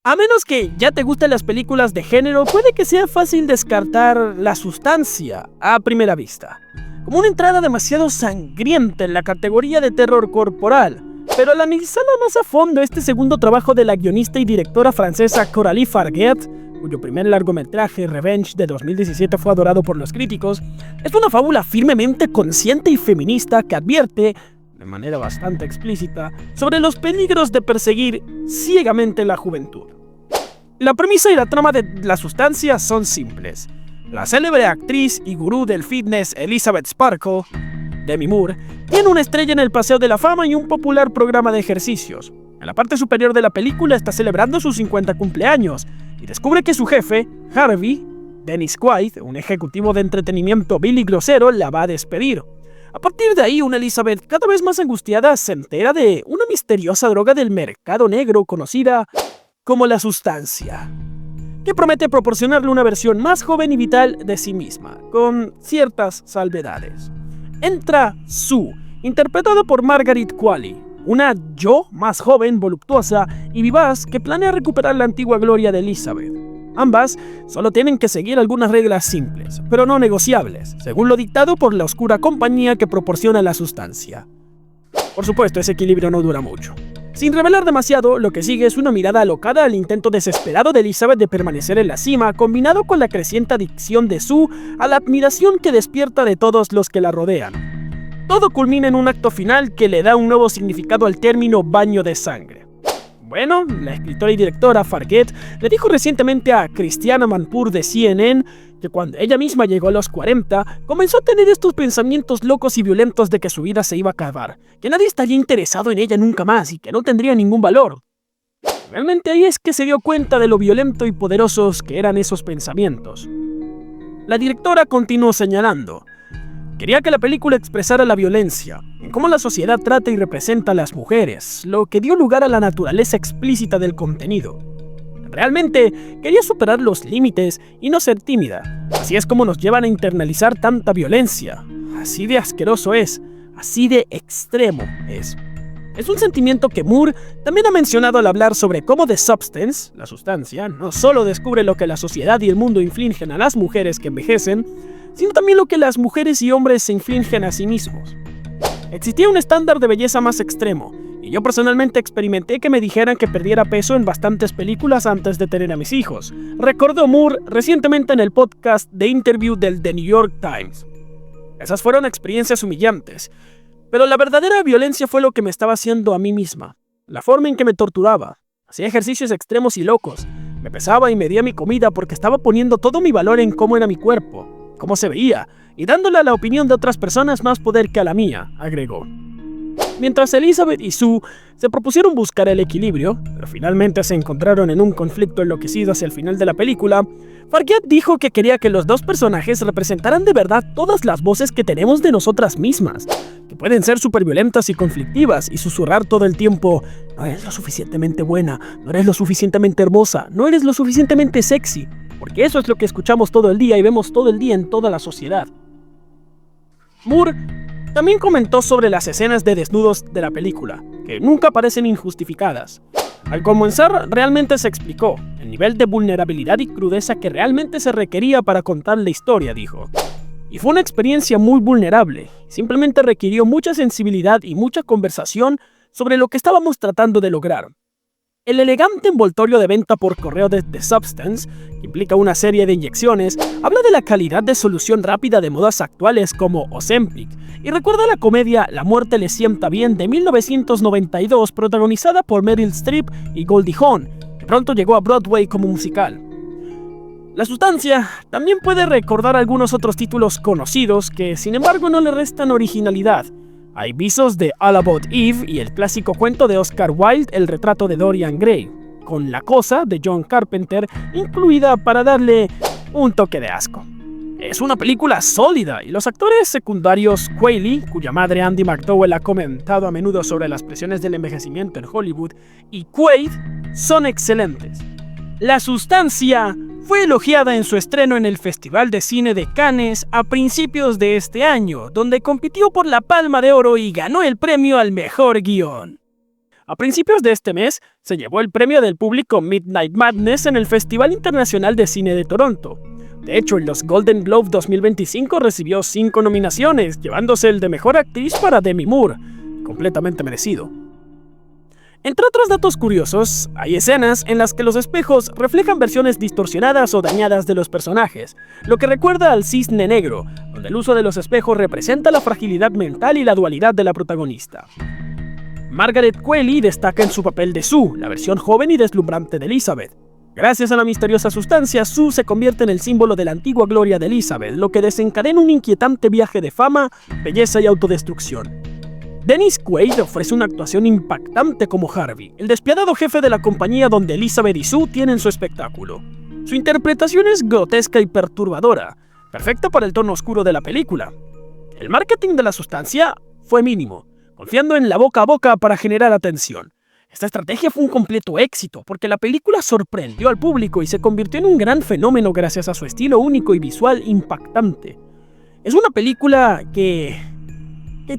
A menos que ya te gusten las películas de género, puede que sea fácil descartar La Sustancia a primera vista, como una entrada demasiado sangrienta en la categoría de terror corporal. Pero al analizar más a fondo este segundo trabajo de la guionista y directora francesa Coralie Farguet, cuyo primer largometraje Revenge de 2017 fue adorado por los críticos, es una fábula firmemente consciente y feminista que advierte, de manera bastante explícita, sobre los peligros de perseguir ciegamente la juventud. La premisa y la trama de La Sustancia son simples. La célebre actriz y gurú del fitness Elizabeth Sparkle, Demi Moore, tiene una estrella en el Paseo de la Fama y un popular programa de ejercicios. En la parte superior de la película está celebrando sus 50 cumpleaños y descubre que su jefe, Harvey, Dennis Quaid, un ejecutivo de entretenimiento vil y grosero, la va a despedir. A partir de ahí, una Elizabeth cada vez más angustiada se entera de una misteriosa droga del mercado negro conocida como La Sustancia, que promete proporcionarle una versión más joven y vital de sí misma, con ciertas salvedades. Entra Sue, interpretada por Margaret Qualley, una yo más joven, voluptuosa y vivaz que planea recuperar la antigua gloria de Elizabeth. Ambas solo tienen que seguir algunas reglas simples, pero no negociables, según lo dictado por la oscura compañía que proporciona la sustancia. Por supuesto, ese equilibrio no dura mucho. Sin revelar demasiado, lo que sigue es una mirada alocada al intento desesperado de Elizabeth de permanecer en la cima, combinado con la creciente adicción de Sue a la admiración que despierta de todos los que la rodean. Todo culmina en un acto final que le da un nuevo significado al término baño de sangre. Bueno, la escritora y directora Farguet le dijo recientemente a Christiane Amanpour de CNN que cuando ella misma llegó a los 40, comenzó a tener estos pensamientos locos y violentos de que su vida se iba a acabar, que nadie estaría interesado en ella nunca más y que no tendría ningún valor. Realmente ahí es que se dio cuenta de lo violento y poderosos que eran esos pensamientos. La directora continuó señalando: quería que la película expresara la violencia, en cómo la sociedad trata y representa a las mujeres, lo que dio lugar a la naturaleza explícita del contenido. Realmente quería superar los límites y no ser tímida. Así es como nos llevan a internalizar tanta violencia. Así de asqueroso es, así de extremo es. Es un sentimiento que Moore también ha mencionado al hablar sobre cómo The Substance, la sustancia, no solo descubre lo que la sociedad y el mundo infligen a las mujeres que envejecen, sino también lo que las mujeres y hombres se infligen a sí mismos. Existía un estándar de belleza más extremo, y yo personalmente experimenté que me dijeran que perdiera peso en bastantes películas antes de tener a mis hijos, recordó Moore recientemente en el podcast The Interview del The New York Times. Esas fueron experiencias humillantes, pero la verdadera violencia fue lo que me estaba haciendo a mí misma, la forma en que me torturaba. Hacía ejercicios extremos y locos, me pesaba y medía mi comida porque estaba poniendo todo mi valor en cómo era mi cuerpo, cómo se veía, y dándole a la opinión de otras personas más poder que a la mía, agregó. Mientras Elizabeth y Sue se propusieron buscar el equilibrio, pero finalmente se encontraron en un conflicto enloquecido hacia el final de la película, Farguet dijo que quería que los dos personajes representaran de verdad todas las voces que tenemos de nosotras mismas, que pueden ser súper violentas y conflictivas y susurrar todo el tiempo: no eres lo suficientemente buena, no eres lo suficientemente hermosa, no eres lo suficientemente sexy, porque eso es lo que escuchamos todo el día y vemos todo el día en toda la sociedad. Moore también comentó sobre las escenas de desnudos de la película, que nunca parecen injustificadas. Al comenzar, realmente se explicó el nivel de vulnerabilidad y crudeza que realmente se requería para contar la historia, dijo. Y fue una experiencia muy vulnerable, simplemente requirió mucha sensibilidad y mucha conversación sobre lo que estábamos tratando de lograr. El elegante envoltorio de venta por correo de The Substance, que implica una serie de inyecciones, habla de la calidad de solución rápida de modas actuales como Ozempic, y recuerda la comedia La muerte le sienta bien de 1992, protagonizada por Meryl Streep y Goldie Hawn, que pronto llegó a Broadway como musical. La sustancia también puede recordar algunos otros títulos conocidos que, sin embargo, no le restan originalidad. Hay visos de All About Eve y el clásico cuento de Oscar Wilde, El retrato de Dorian Gray, con La cosa de John Carpenter incluida para darle un toque de asco. Es una película sólida y los actores secundarios Qualley, cuya madre Andy McDowell ha comentado a menudo sobre las presiones del envejecimiento en Hollywood, y Quaid son excelentes. La sustancia fue elogiada en su estreno en el Festival de Cine de Cannes a principios de este año, donde compitió por la Palma de Oro y ganó el premio al mejor guión. A principios de este mes, se llevó el premio del público Midnight Madness en el Festival Internacional de Cine de Toronto. De hecho, en los Golden Globe 2025 recibió 5 nominaciones, llevándose el de Mejor Actriz para Demi Moore, completamente merecido. Entre otros datos curiosos, hay escenas en las que los espejos reflejan versiones distorsionadas o dañadas de los personajes, lo que recuerda al Cisne Negro, donde el uso de los espejos representa la fragilidad mental y la dualidad de la protagonista. Margaret Qualley destaca en su papel de Sue, la versión joven y deslumbrante de Elizabeth. Gracias a la misteriosa sustancia, Sue se convierte en el símbolo de la antigua gloria de Elizabeth, lo que desencadena un inquietante viaje de fama, belleza y autodestrucción. Dennis Quaid ofrece una actuación impactante como Harvey, el despiadado jefe de la compañía donde Elizabeth y Sue tienen su espectáculo. Su interpretación es grotesca y perturbadora, perfecta para el tono oscuro de la película. El marketing de la sustancia fue mínimo, confiando en la boca a boca para generar atención. Esta estrategia fue un completo éxito, porque la película sorprendió al público y se convirtió en un gran fenómeno gracias a su estilo único y visual impactante. Es una película que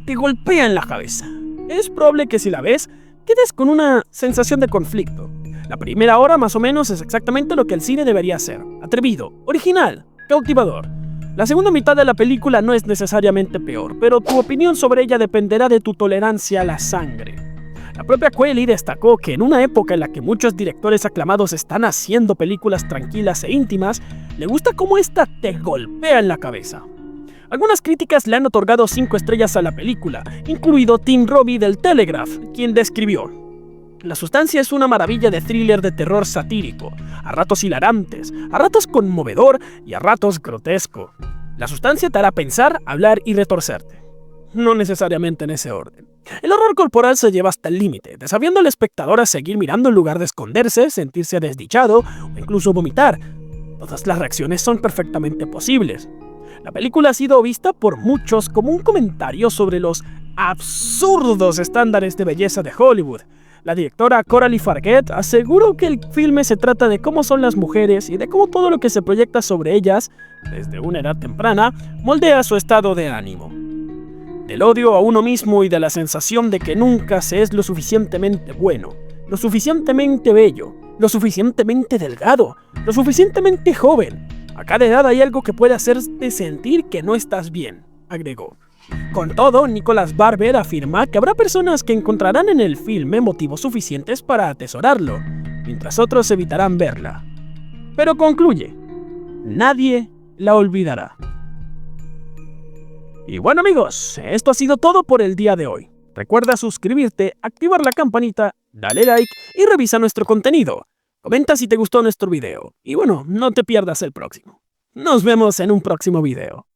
te golpea en la cabeza. Es probable que si la ves, quedes con una sensación de conflicto. La primera hora más o menos es exactamente lo que el cine debería ser: atrevido, original, cautivador. La segunda mitad de la película no es necesariamente peor, pero tu opinión sobre ella dependerá de tu tolerancia a la sangre. La propia Qualley destacó que en una época en la que muchos directores aclamados están haciendo películas tranquilas e íntimas, le gusta cómo esta te golpea en la cabeza. Algunas críticas le han otorgado 5 estrellas a la película, incluido Tim Robbie del Telegraph, quien describió: la sustancia es una maravilla de thriller de terror satírico, a ratos hilarantes, a ratos conmovedor y a ratos grotesco. La sustancia te hará pensar, hablar y retorcerte. No necesariamente en ese orden. El horror corporal se lleva hasta el límite, desafiando al espectador a seguir mirando en lugar de esconderse, sentirse desdichado o incluso vomitar. Todas las reacciones son perfectamente posibles. La película ha sido vista por muchos como un comentario sobre los absurdos estándares de belleza de Hollywood. La directora Coralie Farguet aseguró que el filme se trata de cómo son las mujeres y de cómo todo lo que se proyecta sobre ellas, desde una edad temprana, moldea su estado de ánimo. Del odio a uno mismo y de la sensación de que nunca se es lo suficientemente bueno, lo suficientemente bello, lo suficientemente delgado, lo suficientemente joven. A cada edad hay algo que puede hacerte sentir que no estás bien, agregó. Con todo, Nicholas Barber afirma que habrá personas que encontrarán en el filme motivos suficientes para atesorarlo, mientras otros evitarán verla. Pero concluye: nadie la olvidará. Y bueno amigos, esto ha sido todo por el día de hoy. Recuerda suscribirte, activar la campanita, dale like y revisa nuestro contenido. Comenta si te gustó nuestro video. Y bueno, no te pierdas el próximo. Nos vemos en un próximo video.